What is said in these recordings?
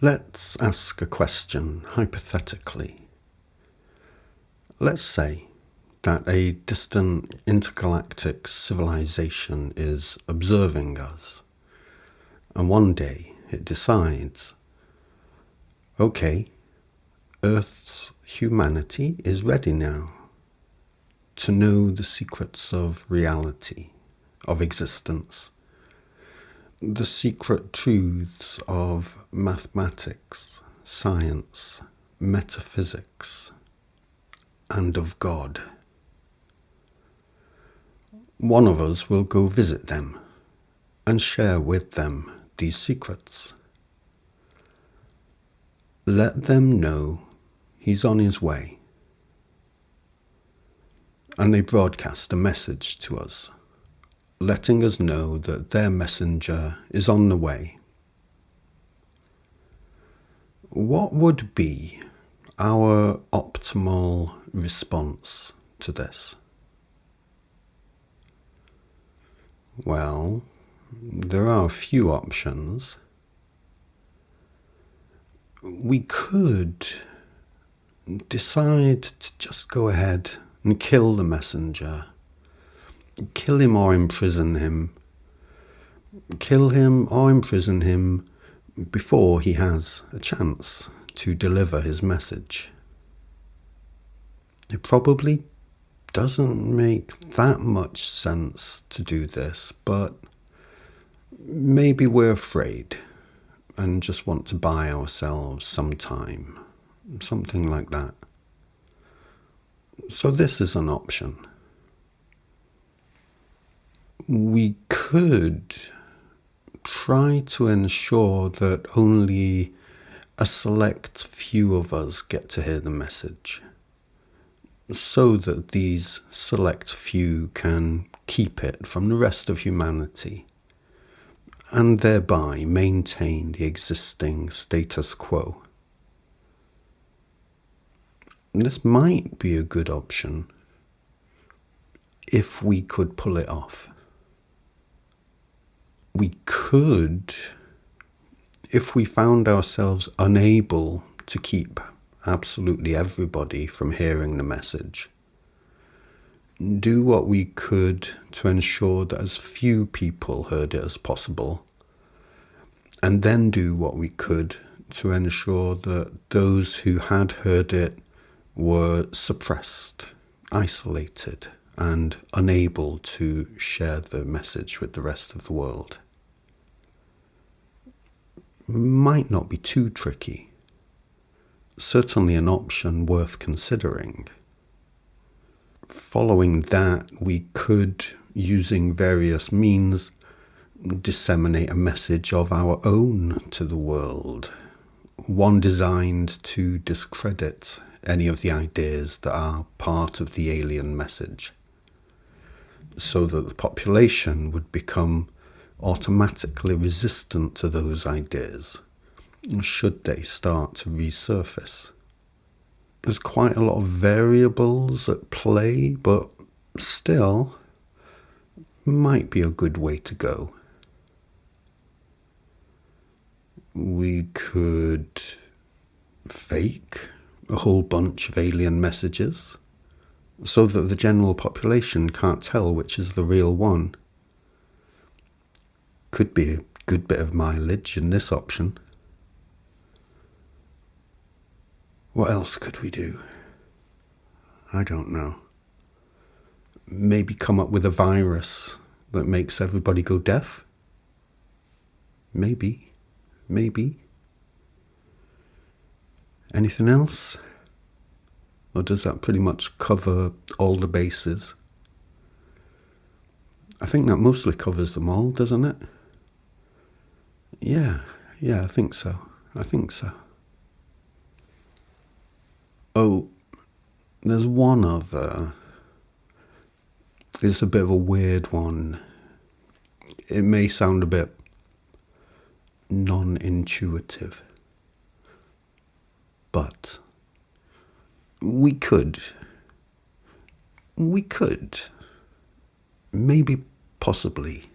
Let's ask a question hypothetically. Let's say that a distant intergalactic civilization is observing us, and one day it decides, okay, Earth's humanity is ready now to know the secrets of reality, of existence, the secret truths of mathematics, science, metaphysics, and of God. One of us will go visit them and share with them these secrets. Let them know he's on his way. And they broadcast a message to us, letting us know that their messenger is on the way. What would be our optimal response to this? Well, there are a few options. We could decide to just go ahead and kill the messenger. Kill him or imprison him. Kill him or imprison him before he has a chance to deliver his message. It probably doesn't make that much sense to do this, but maybe we're afraid and just want to buy ourselves some time. Something like that. So this is an option. We could try to ensure that only a select few of us get to hear the message, so that these select few can keep it from the rest of humanity, and thereby maintain the existing status quo. This might be a good option if we could pull it off. We could, if we found ourselves unable to keep absolutely everybody from hearing the message, do what we could to ensure that as few people heard it as possible, and then do what we could to ensure that those who had heard it were suppressed, isolated, and unable to share the message with the rest of the world. Might not be too tricky. Certainly an option worth considering. Following that, we could, using various means, disseminate a message of our own to the world, one designed to discredit any of the ideas that are part of the alien message, so that the population would become automatically resistant to those ideas, should they start to resurface. There's quite a lot of variables at play, but still might be a good way to go. We could fake a whole bunch of alien messages so that the general population can't tell which is the real one. Could be a good bit of mileage in this option. What else could we do? I don't know. Maybe come up with a virus that makes everybody go deaf? Maybe. Anything else? Or does that pretty much cover all the bases? I think that mostly covers them all, doesn't it? Yeah, I think so. Oh, there's one other. It's a bit of a weird one. It may sound a bit non-intuitive, but we could, maybe possibly,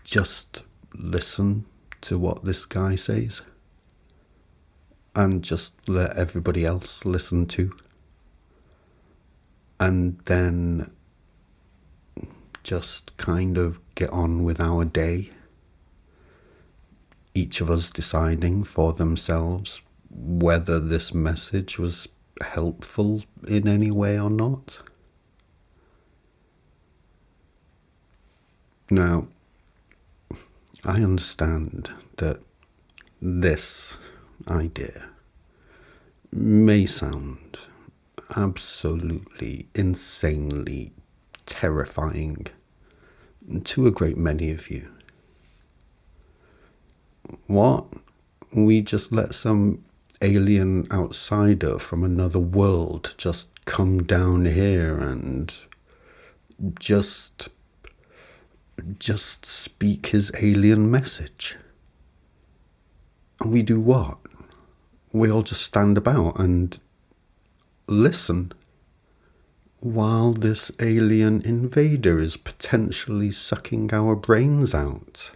just listen to what this guy says and just let everybody else listen to, and then just kind of get on with our day, each of us deciding for themselves whether this message was helpful in any way or not. Now, I understand that this idea may sound absolutely insanely terrifying to a great many of you. What? We just let some alien outsider from another world just come down here and just speak his alien message? And we do what? We all just stand about and listen while this alien invader is potentially sucking our brains out.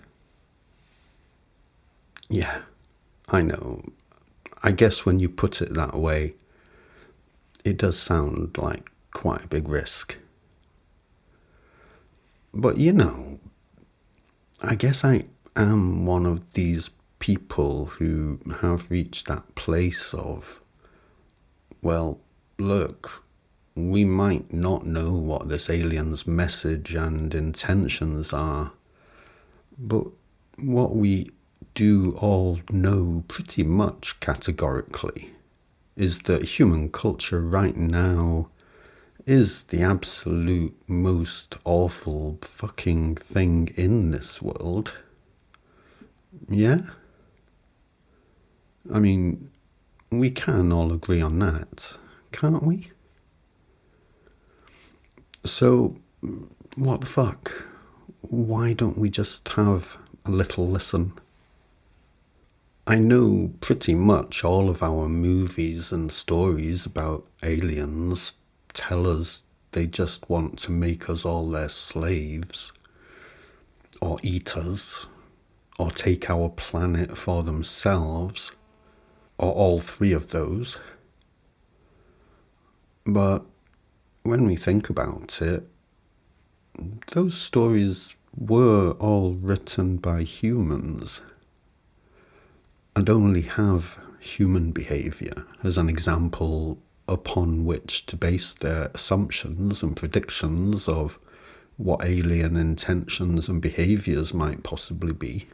Yeah, I know. I guess when you put it that way, it does sound like quite a big risk. But you know, I guess I am one of these people who have reached that place of, well, look, we might not know what this alien's message and intentions are, but what we do all know pretty much categorically is that human culture right now is the absolute most awful fucking thing in this world. Yeah? I mean, we can all agree on that, can't we? So, what the fuck? Why don't we just have a little listen? I know pretty much all of our movies and stories about aliens tell us they just want to make us all their slaves, or eat us, or take our planet for themselves, or all three of those. But when we think about it, those stories were all written by humans and only have human behaviour as an example upon which to base their assumptions and predictions of what alien intentions and behaviours might possibly be.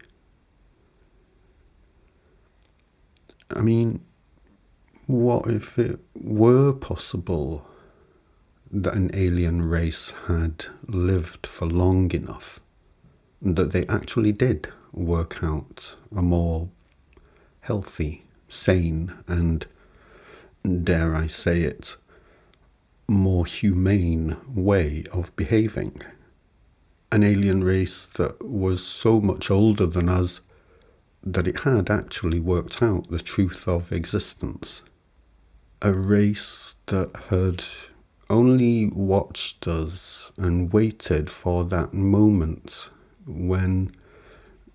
I mean, what if it were possible that an alien race had lived for long enough that they actually did work out a more healthy, sane, and, dare I say it, more humane way of behaving? An alien race that was so much older than us that it had actually worked out the truth of existence. A race that had only watched us and waited for that moment when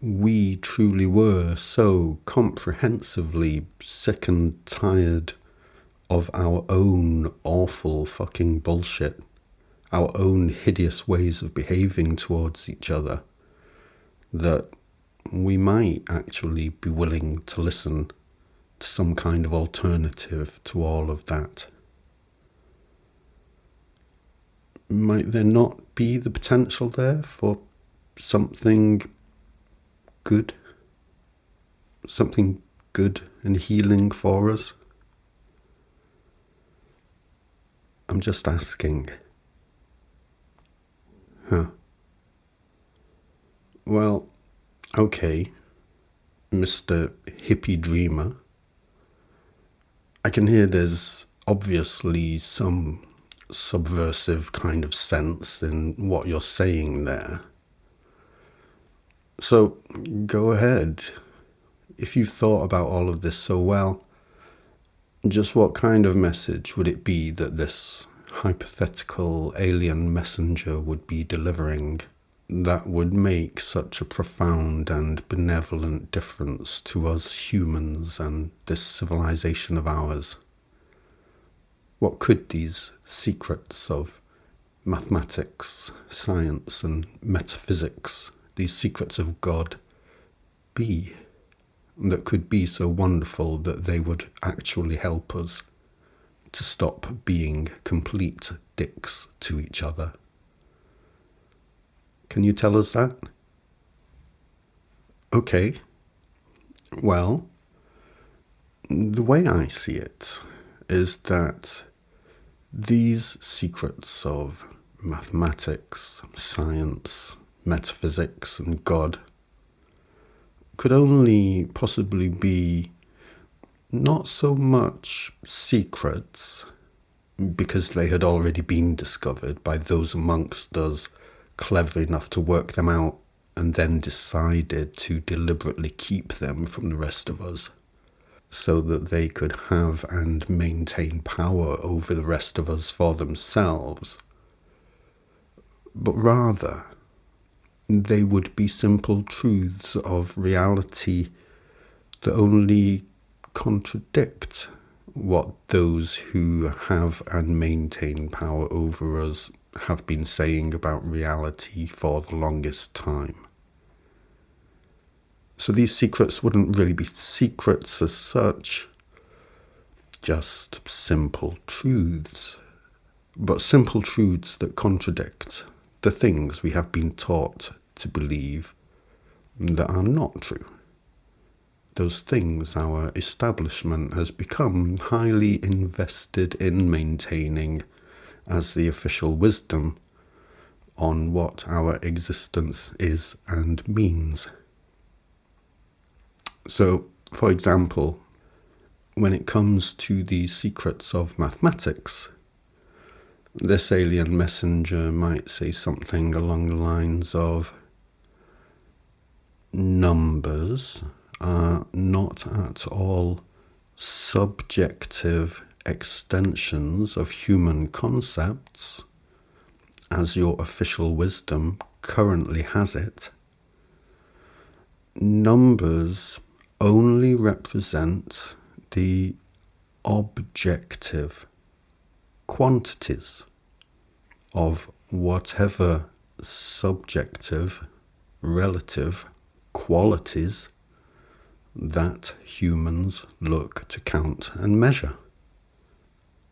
we truly were so comprehensively sick and tired of our own awful fucking bullshit, our own hideous ways of behaving towards each other, that we might actually be willing to listen to some kind of alternative to all of that. Might there not be the potential there for something good? Something good and healing for us? I'm just asking. Well, okay, Mr. Hippie Dreamer. I can hear there's obviously some subversive kind of sense in what you're saying there. So, go ahead. If you've thought about all of this so well, just what kind of message would it be that this hypothetical alien messenger would be delivering? that would make such a profound and benevolent difference to us humans and this civilization of ours? What could these secrets of mathematics, science, and metaphysics, these secrets of God, be that could be so wonderful that they would actually help us to stop being complete dicks to each other? Can you tell us that? Okay. Well, the way I see it is that these secrets of mathematics, science, metaphysics, and God could only possibly be not so much secrets, because they had already been discovered by those amongst us clever enough to work them out and then decided to deliberately keep them from the rest of us so that they could have and maintain power over the rest of us for themselves. But rather, they would be simple truths of reality that only contradict what those who have and maintain power over us have been saying about reality for the longest time. So these secrets wouldn't really be secrets as such, just simple truths, but simple truths that contradict the things we have been taught to believe that are not true. Those things our establishment has become highly invested in maintaining as the official wisdom on what our existence is and means. So, for example, when it comes to the secrets of mathematics, this alien messenger might say something along the lines of, numbers are not at all subjective extensions of human concepts, as your official wisdom currently has it. Numbers only represent the objective quantities of whatever subjective, relative qualities that humans look to count and measure.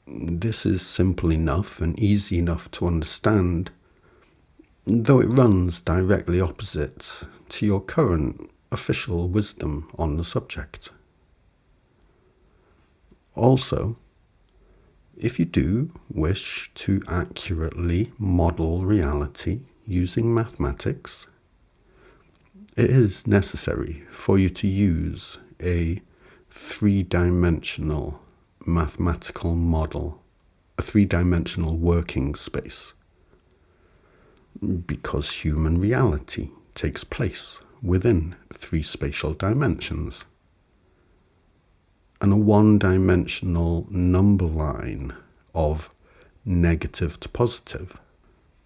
This is simple enough and easy enough to understand, though it runs directly opposite to your current official wisdom on the subject. Also, if you do wish to accurately model reality using mathematics, it is necessary for you to use a three-dimensional mathematical model, a three-dimensional working space, because human reality takes place within three spatial dimensions, and a one-dimensional number line of negative to positive,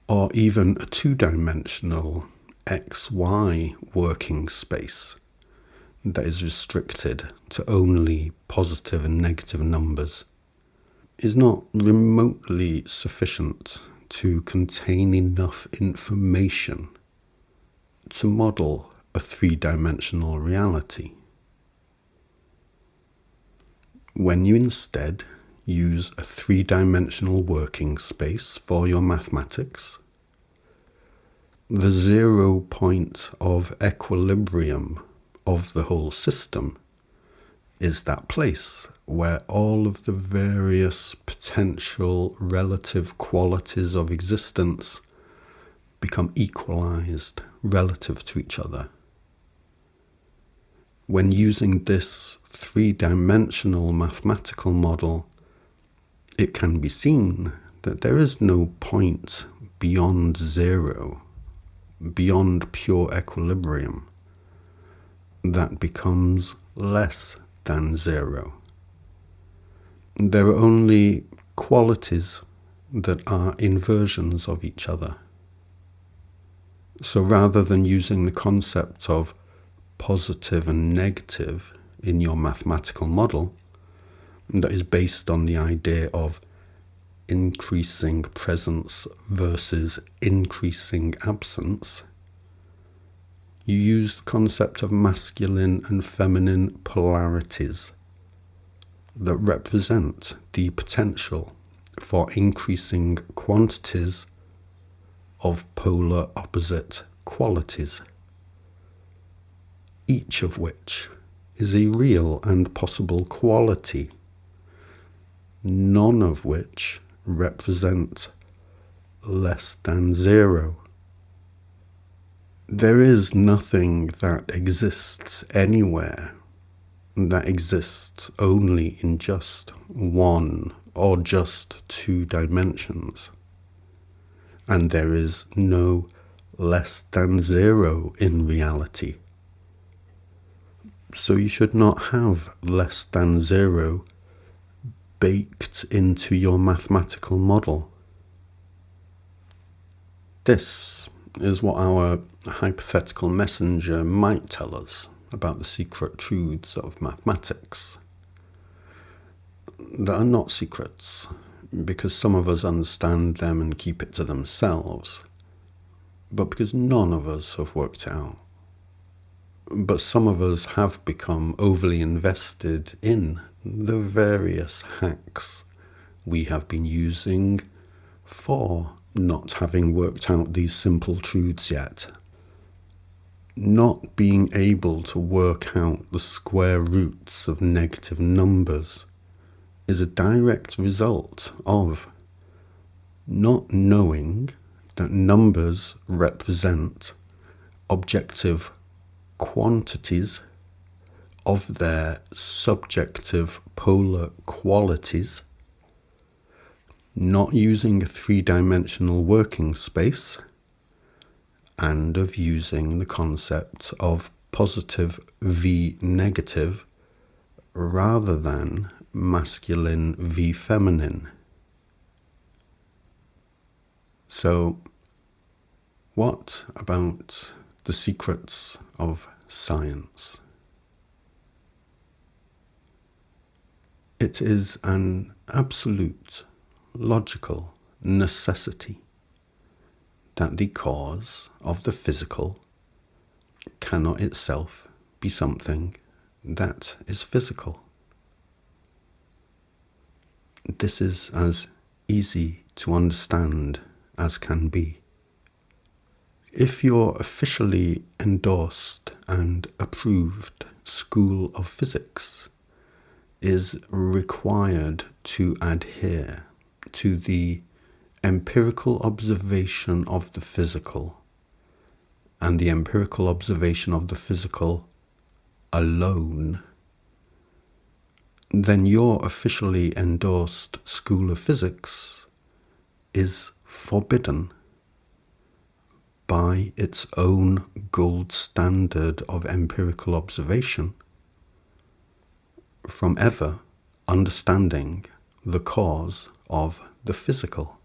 or even a two-dimensional XY working space that is restricted to only positive and negative numbers, is not remotely sufficient to contain enough information to model a three-dimensional reality. When you instead use a three-dimensional working space for your mathematics, the 0 point of equilibrium of the whole system is that place where all of the various potential relative qualities of existence become equalized relative to each other. When using this three-dimensional mathematical model, it can be seen that there is no point beyond zero, beyond pure equilibrium, that becomes less than zero. There are only qualities that are inversions of each other. So rather than using the concept of positive and negative in your mathematical model that is based on the idea of increasing presence versus increasing absence, you use the concept of masculine and feminine polarities that represent the potential for increasing quantities of polar opposite qualities, each of which is a real and possible quality, none of which represent less than zero. There is nothing that exists anywhere that exists only in just one or just two dimensions. And there is no less than zero in reality. So you should not have less than zero baked into your mathematical model. This is what our hypothetical messenger might tell us about the secret truths of mathematics that are not secrets, because some of us understand them and keep it to themselves, but because none of us have worked it out. But some of us have become overly invested in the various hacks we have been using for not having worked out these simple truths yet. Not being able to work out the square roots of negative numbers is a direct result of not knowing that numbers represent objective quantities of their subjective polar qualities, not using a three-dimensional working space, and of using the concept of positive v negative rather than masculine v feminine. So, what about the secrets of science? It is an absolute logical necessity that the cause of the physical cannot itself be something that is physical. This is as easy to understand as can be. If your officially endorsed and approved School of Physics is required to adhere to the empirical observation of the physical, and the empirical observation of the physical alone, then your officially endorsed School of Physics is forbidden by its own gold standard of empirical observation from ever understanding the cause of the physical.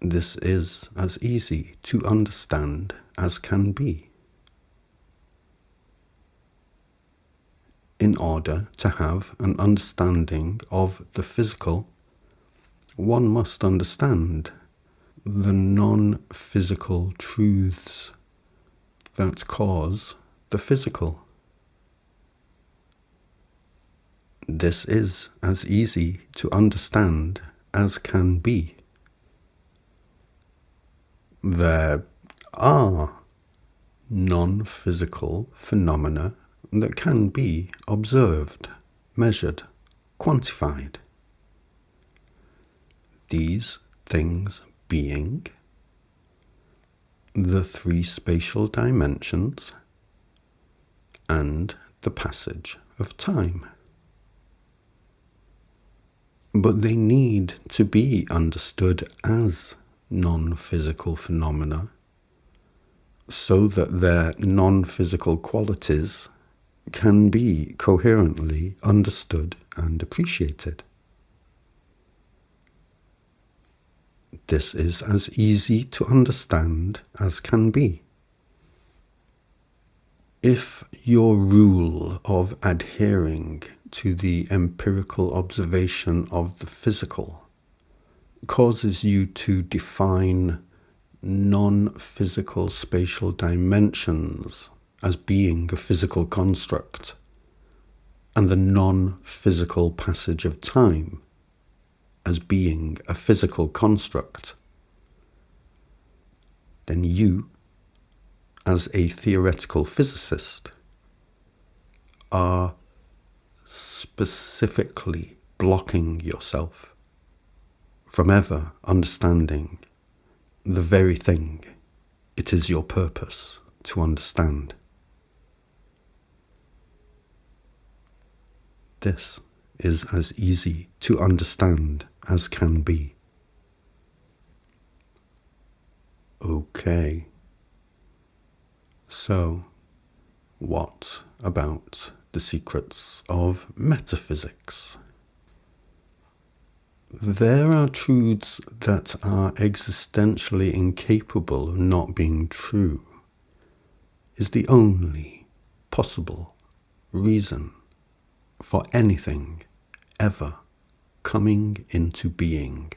This is as easy to understand as can be. In order to have an understanding of the physical, one must understand the non-physical truths that cause the physical. This is as easy to understand as can be. There are non-physical phenomena that can be observed, measured, quantified. These things being the three spatial dimensions and the passage of time. But they need to be understood as non-physical phenomena so that their non-physical qualities can be coherently understood and appreciated. This is as easy to understand as can be. If your rule of adhering to the empirical observation of the physical causes you to define non-physical spatial dimensions as being a physical construct, and the non-physical passage of time as being a physical construct, then you, as a theoretical physicist, are specifically blocking yourself from ever understanding the very thing it is your purpose to understand. This is as easy to understand as can be. Okay. So, what about the secrets of metaphysics? There are truths that are existentially incapable of not being true, is the only possible reason for anything ever coming into being.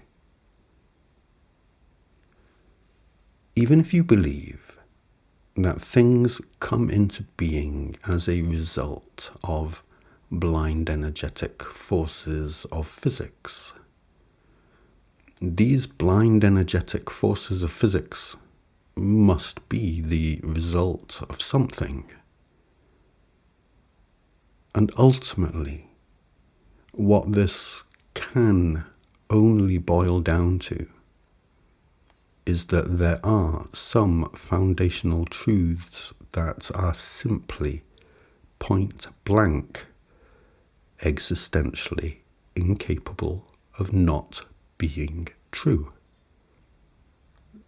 Even if you believe that things come into being as a result of blind energetic forces of physics, these blind energetic forces of physics must be the result of something. And ultimately, what this can only boil down to is that there are some foundational truths that are simply point blank existentially incapable of not being true.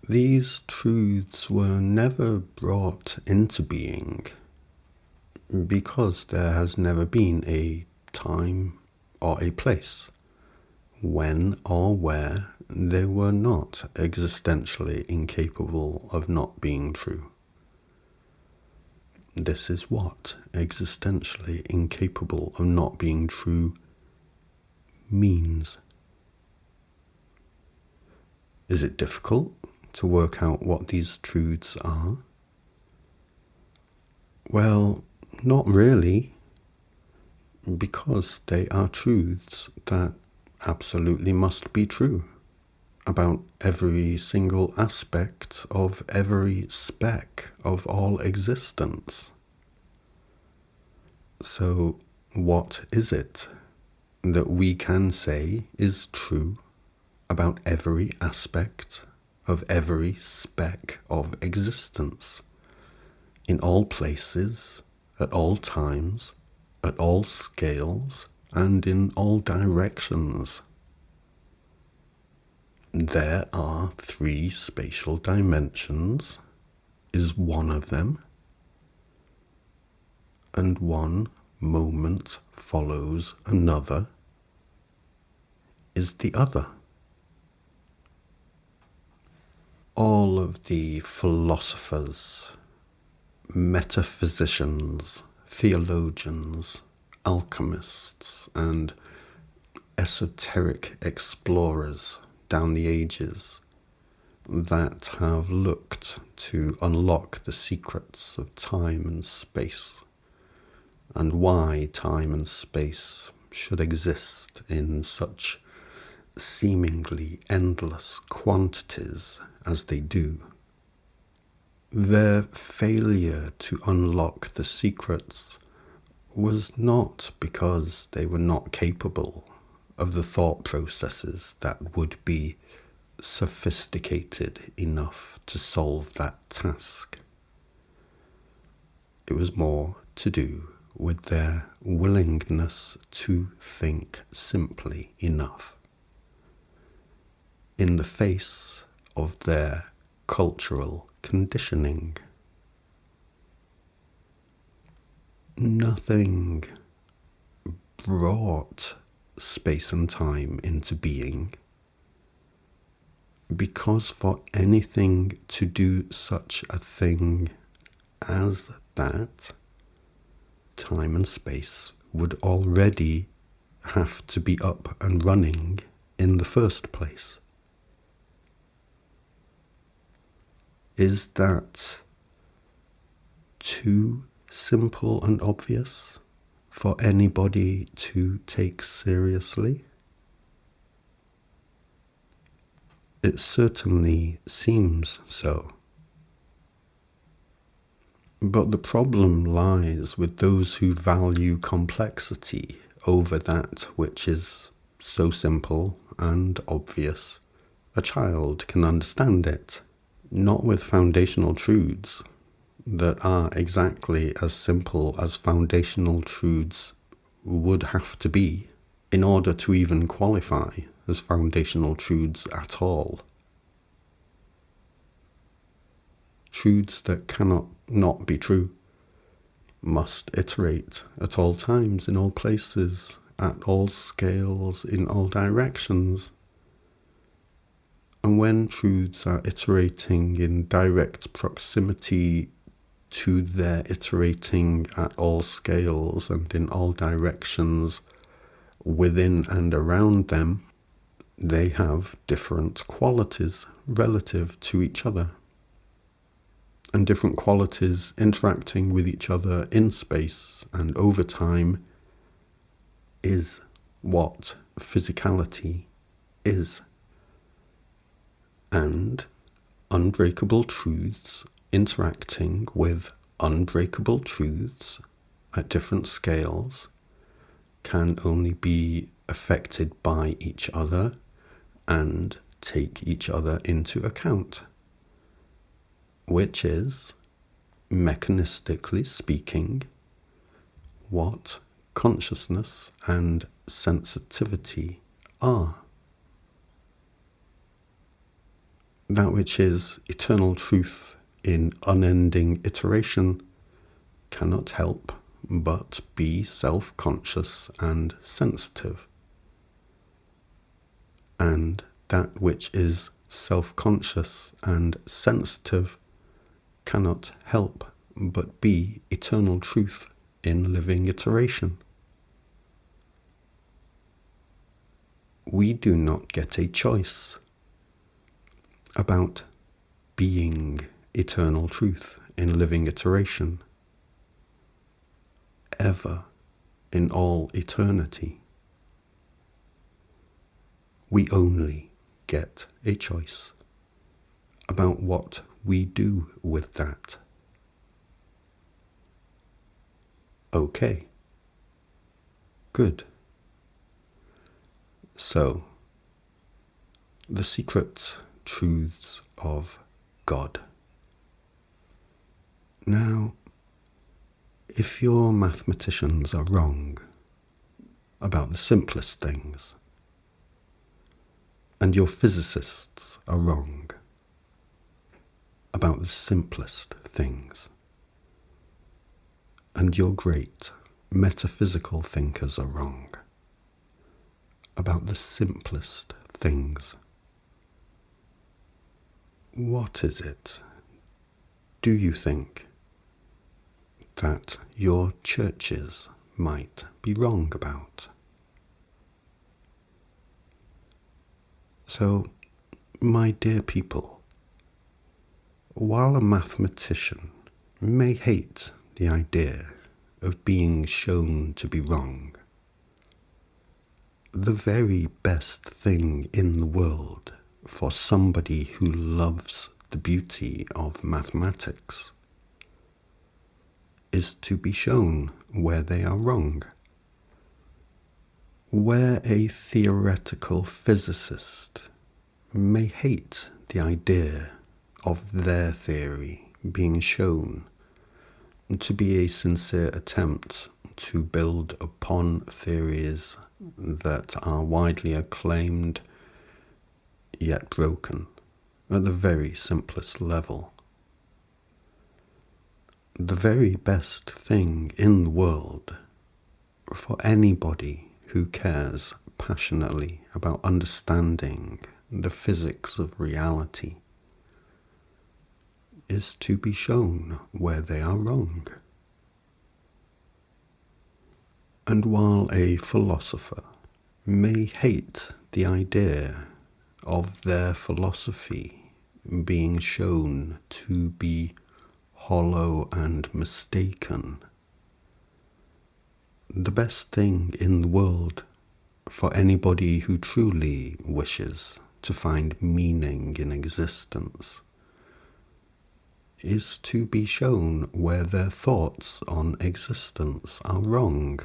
These truths were never brought into being because there has never been a time or a place when or where they were not existentially incapable of not being true. This is what existentially incapable of not being true means. Is it difficult to work out what these truths are? Well, not really, because they are truths that absolutely must be true about every single aspect of every speck of all existence. So, what is it that we can say is true about every aspect of every speck of existence, in all places, at all times, at all scales, and in all directions? There are 3 spatial dimensions, is one of them, and one moment follows another, is the other. All of the philosophers, metaphysicians, theologians, alchemists, and esoteric explorers down the ages that have looked to unlock the secrets of time and space, and why time and space should exist in such seemingly endless quantities as they do. Their failure to unlock the secrets was not because they were not capable of the thought processes that would be sophisticated enough to solve that task. It was more to do with their willingness to think simply enough in the face of their cultural conditioning. Nothing brought space and time into being Because for anything to do such a thing as that, time and space would already have to be up and running in the first place. Is that too simple and obvious for anybody to take seriously? It certainly seems so. But the problem lies with those who value complexity over that which is so simple and obvious. A child can understand it, not with foundational truths that are exactly as simple as foundational truths would have to be in order to even qualify as foundational truths at all. Truths that cannot not be true must iterate at all times, in all places, at all scales, in all directions. And when truths are iterating in direct proximity to their iterating at all scales and in all directions within and around them, they have different qualities relative to each other, and different qualities interacting with each other in space and over time is what physicality is. And unbreakable truths interacting with unbreakable truths at different scales can only be affected by each other and take each other into account, which is, mechanistically speaking, what consciousness and sensitivity are. That which is eternal truth in unending iteration cannot help but be self-conscious and sensitive. And that which is self-conscious and sensitive cannot help but be eternal truth in living iteration. We do not get a choice about being eternal truth in living iteration, ever in all eternity. We only get a choice about what we do with that. Okay. Good. So, the secret truths of God. Now, if your mathematicians are wrong about the simplest things, and your physicists are wrong about the simplest things, and your great metaphysical thinkers are wrong about the simplest things, what is it, do you think, that your churches might be wrong about? So, my dear people, while a mathematician may hate the idea of being shown to be wrong, the very best thing in the world for somebody who loves the beauty of mathematics is to be shown where they are wrong. Where a theoretical physicist may hate the idea of their theory being shown to be a sincere attempt to build upon theories that are widely acclaimed yet broken at the very simplest level, the very best thing in the world for anybody who cares passionately about understanding the physics of reality, is to be shown where they are wrong. And while a philosopher may hate the idea of their philosophy being shown to be hollow and mistaken, the best thing in the world for anybody who truly wishes to find meaning in existence is to be shown where their thoughts on existence are wrong.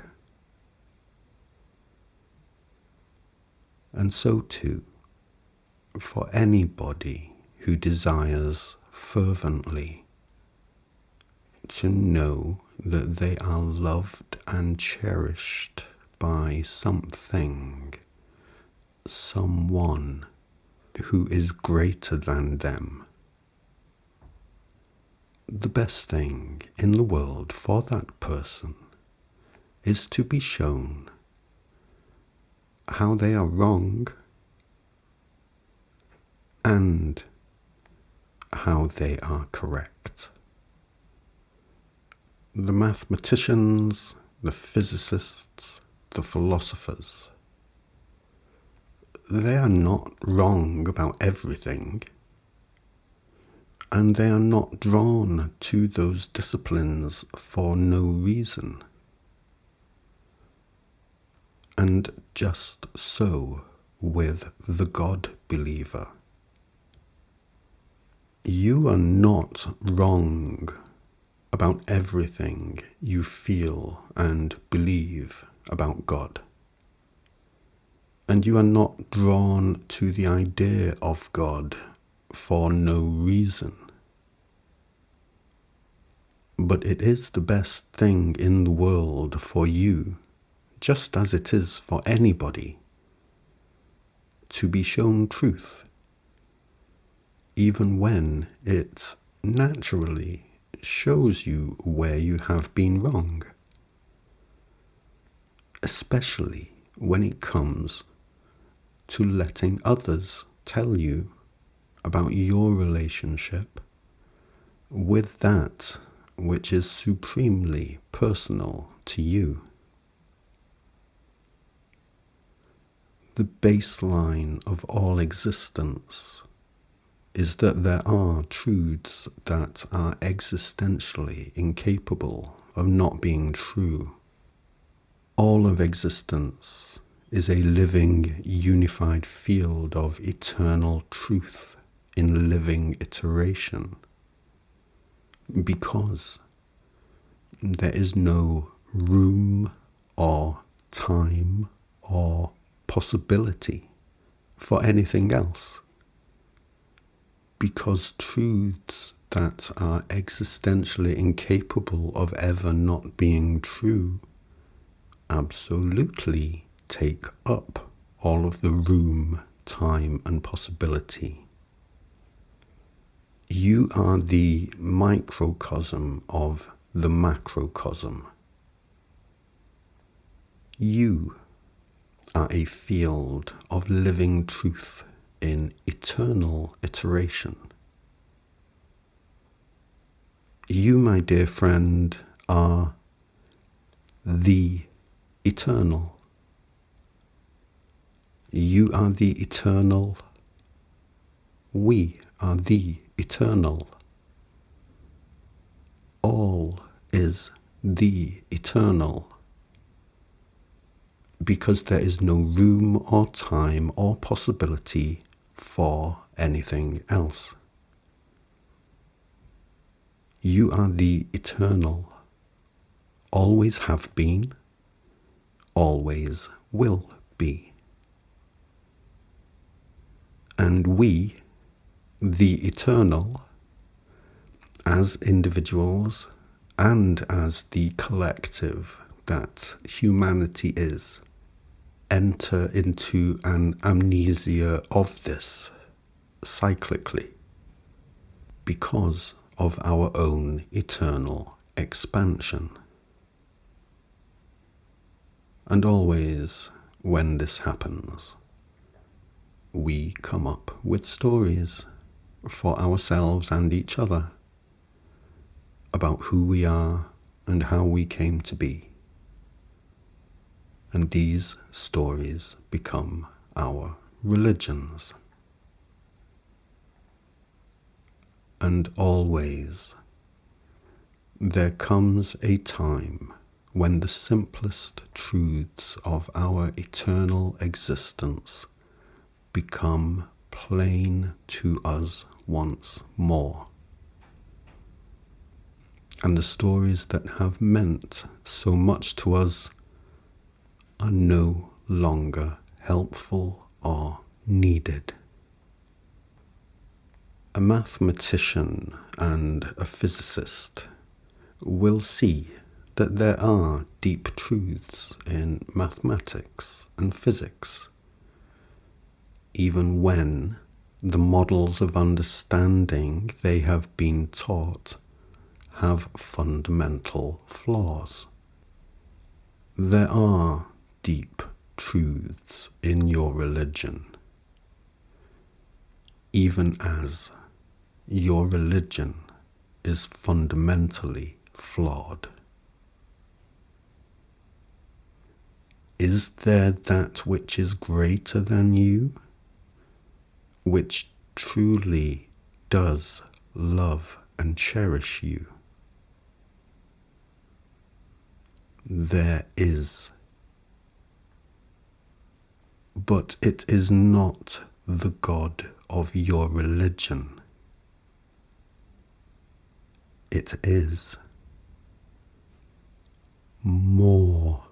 And so too, for anybody who desires fervently to know that they are loved and cherished by something, someone who is greater than them, the best thing in the world for that person is to be shown how they are wrong and how they are correct. The mathematicians, the physicists, the philosophers, they are not wrong about everything, and they are not drawn to those disciplines for no reason. And just so with the God believer. You are not wrong about everything you feel and believe about God. And you are not drawn to the idea of God for no reason. But it is the best thing in the world for you, just as it is for anybody, to be shown truth, even when it naturally shows you where you have been wrong, especially when it comes to letting others tell you about your relationship with that which is supremely personal to you. The baseline of all existence is that there are truths that are existentially incapable of not being true. All of existence is a living, unified field of eternal truth in living iteration, because there is no room or time or possibility for anything else, because truths that are existentially incapable of ever not being true absolutely take up all of the room, time, and possibility. You are the microcosm of the macrocosm. You are a field of living truth in eternal iteration. You, my dear friend, are the eternal. You are the eternal. We are the eternal. All is the eternal, because there is no room or time or possibility for anything else. You are the eternal, always have been, always will be. And we, the eternal, as individuals and as the collective that humanity is, enter into an amnesia of this cyclically because of our own eternal expansion. And always when this happens, we come up with stories for ourselves and each other about who we are and how we came to be. And these stories become our religions. And always there comes a time when the simplest truths of our eternal existence become plain to us once more. And the stories that have meant so much to us are no longer helpful or needed. A mathematician and a physicist will see that there are deep truths in mathematics and physics, even when the models of understanding they have been taught have fundamental flaws. There are deep truths in your religion, even as your religion is fundamentally flawed. Is there that which is greater than you, which truly does love and cherish you? There is. But it is not the God of your religion. It is more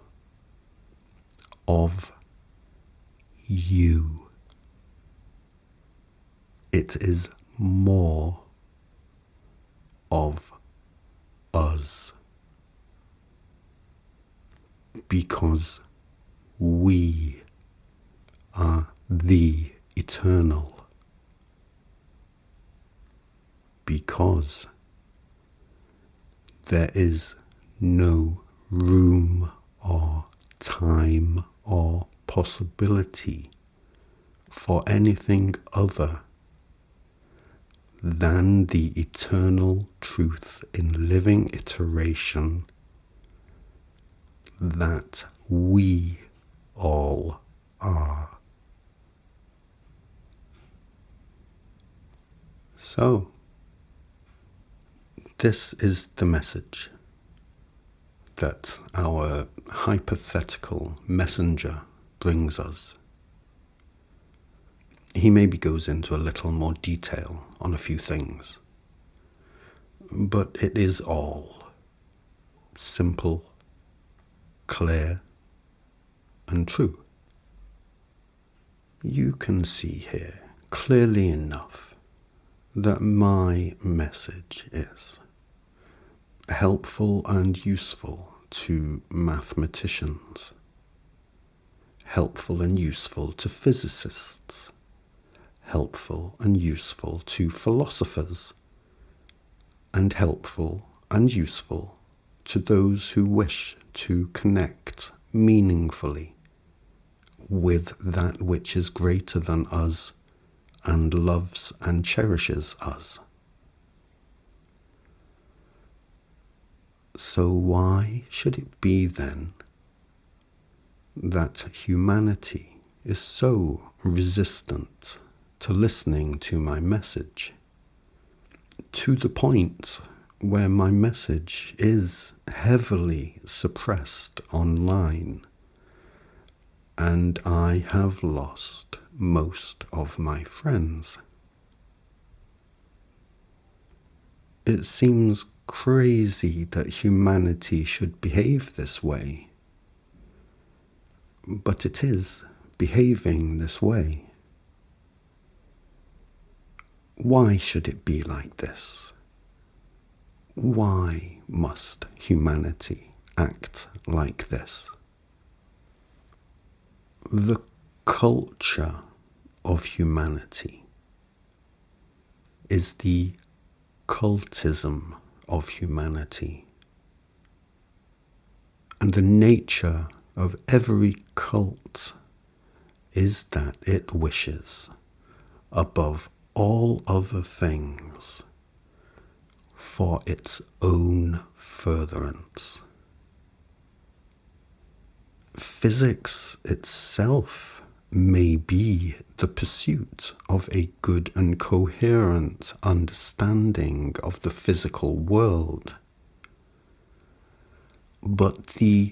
of you. It is more of us. Because we are the eternal. Because there is no room or time or possibility for anything other than the eternal truth in living iteration that we all are. So, this is the message that our hypothetical messenger brings us. He maybe goes into a little more detail on a few things, but it is all simple, clear, and true. You can see here clearly enough that my message is helpful and useful to mathematicians, helpful and useful to physicists, helpful and useful to philosophers, and helpful and useful to those who wish to connect meaningfully with that which is greater than us and loves and cherishes us. So why should it be then that humanity is so resistant to listening to my message, to the point where my message is heavily suppressed online, and I have lost most of my friends? It seems crazy that humanity should behave this way, but it is behaving this way. Why should it be like this? Why must humanity act like this? The culture of humanity is the cultism of humanity. And the nature of every cult is that it wishes, above all other things, for its own furtherance. Physics itself may be the pursuit of a good and coherent understanding of the physical world, but the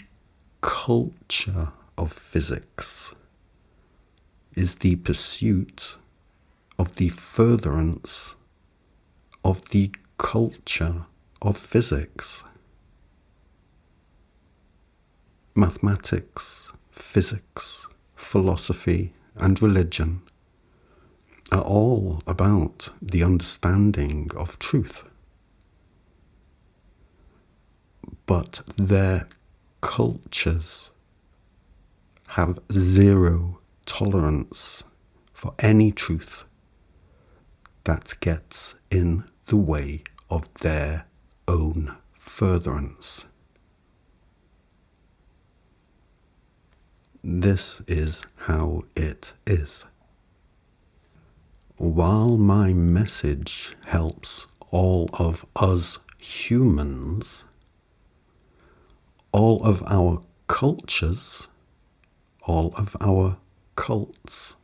culture of physics is the pursuit of the furtherance of the culture of physics. Mathematics, physics, philosophy, and religion are all about the understanding of truth. But their cultures have zero tolerance for any truth that gets in the way of their own furtherance. This is how it is. While my message helps all of us humans, all of our cultures, all of our cults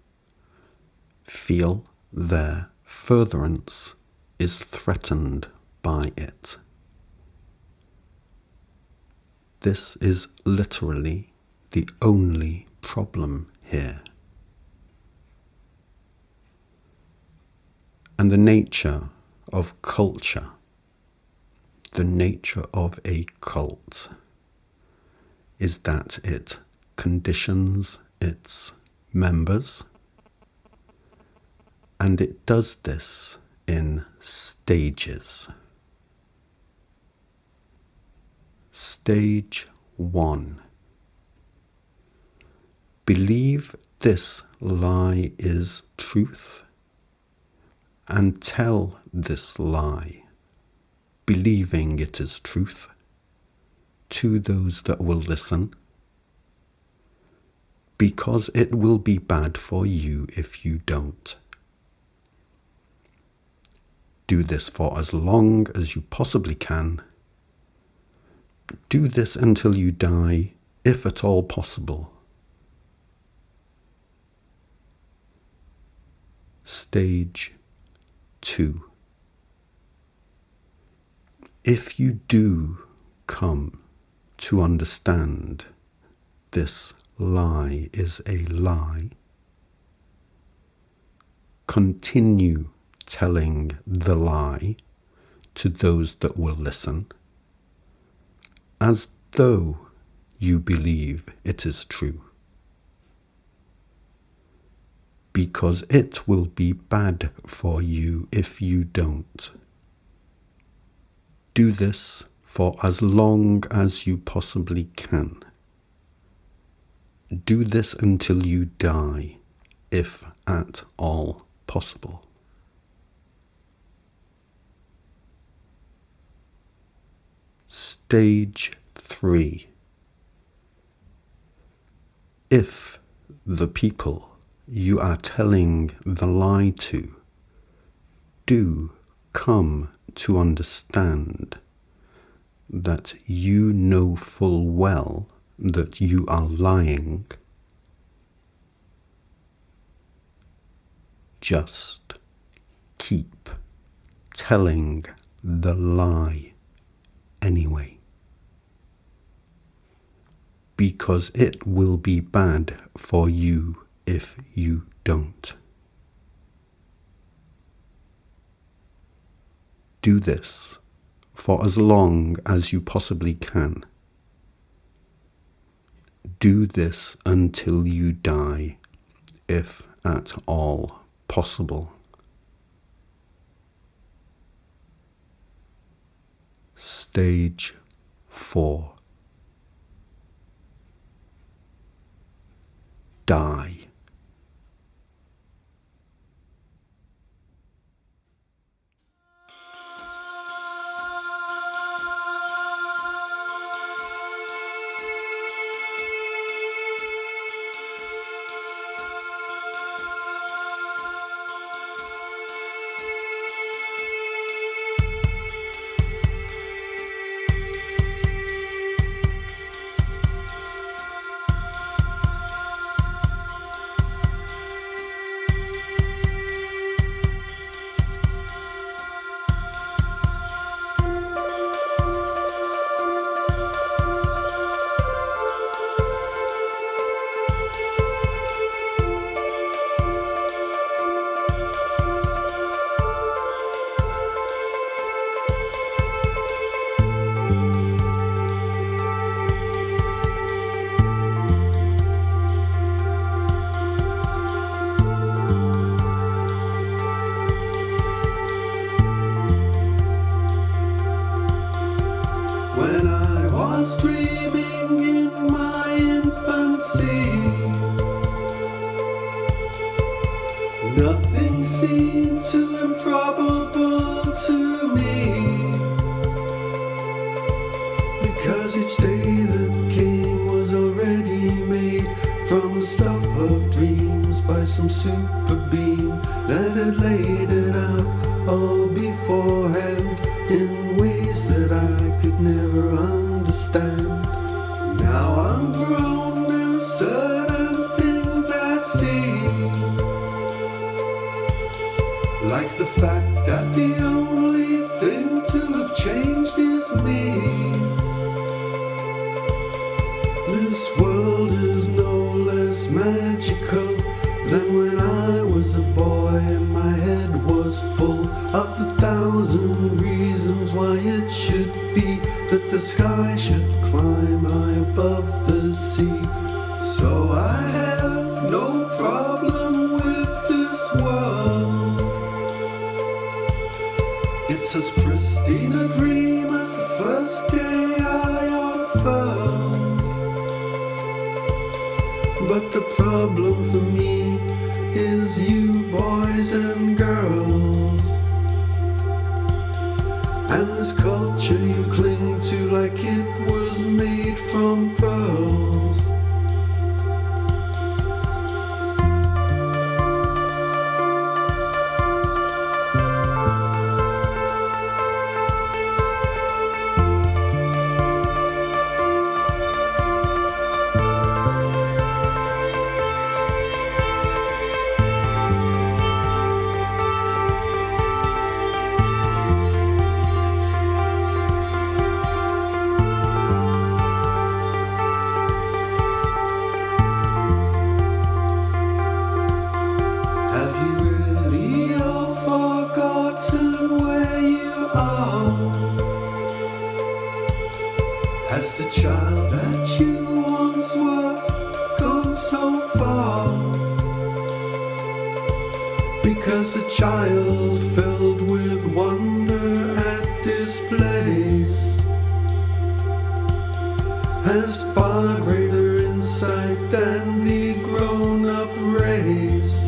feel their furtherance is threatened by it. This is literally the only problem here. And the nature of culture, the nature of a cult, is that it conditions its members, and it does this in stages. Stage 1. Believe this lie is truth, and tell this lie, believing it is truth, to those that will listen, because it will be bad for you if you don't. Do this for as long as you possibly can. Do this until you die, if at all possible. Stage 2. If you do come to understand this lie is a lie, continue telling the lie to those that will listen, as though you believe it is true, because it will be bad for you if you don't. Do this for as long as you possibly can. Do this until you die, if at all possible. Stage 3. If the people you are telling the lie to do come to understand that you know full well that you are lying, just keep telling the lie anyway, because it will be bad for you if you don't. Do this for as long as you possibly can. Do this until you die, if at all possible. Stage 4. Die. was dreaming in my infancy. Nothing seemed too improbable to me, because each day that came was already made from the stuff of dreams by some super being that had laid it out all beforehand in ways that I could never understand. Now I'm grown, there are certain things I see, like the fact that the only thing to have changed is me. This world is no less magical than when I was a boy and my head was full of the thousand reasons why it should be that the sky should climb high above the sea. So I have no problem with this world. It's as pristine a dream as the first day I unfurled. But the problem for me is you boys and girls, and this culture you cling to like it was made from pearls. Has the child that you once were gone so far? Because the child filled with wonder at this place has far greater insight than the grown-up race.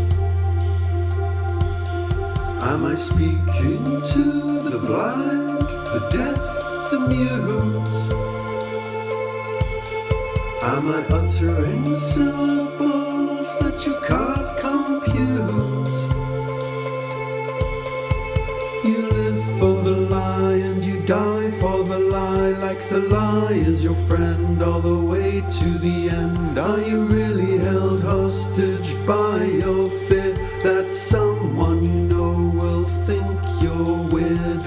Am I speaking to the blind, the deaf, the mute? Am I uttering syllables that you can't compute? You live for the lie and you die for the lie, like the lie is your friend all the way to the end. Are you really held hostage by your fear that someone you know will think you're weird?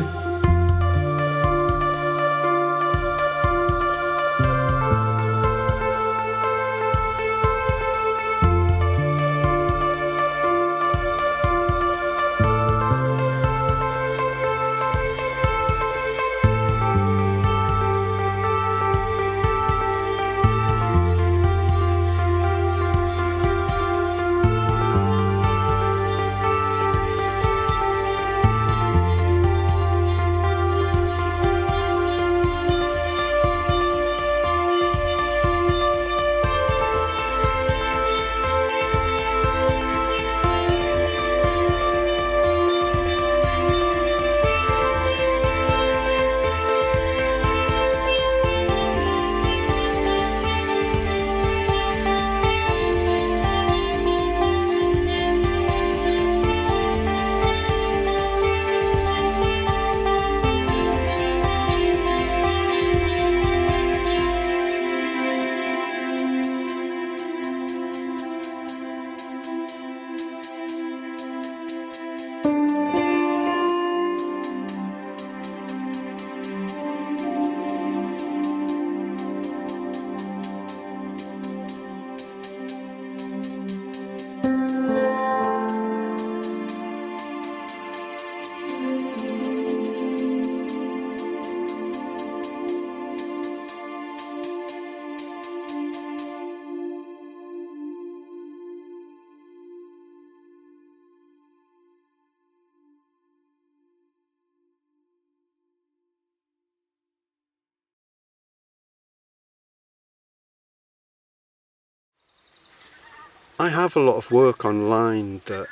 I have a lot of work online that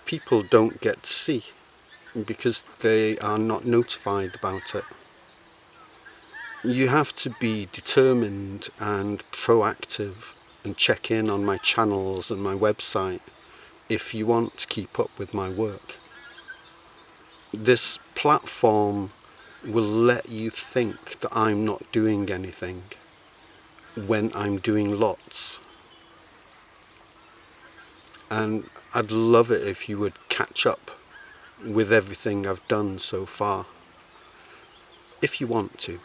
people don't get to see because they are not notified about it. You have to be determined and proactive and check in on my channels and my website if you want to keep up with my work. This platform will let you think that I'm not doing anything when I'm doing lots. And I'd love it if you would catch up with everything I've done so far, if you want to.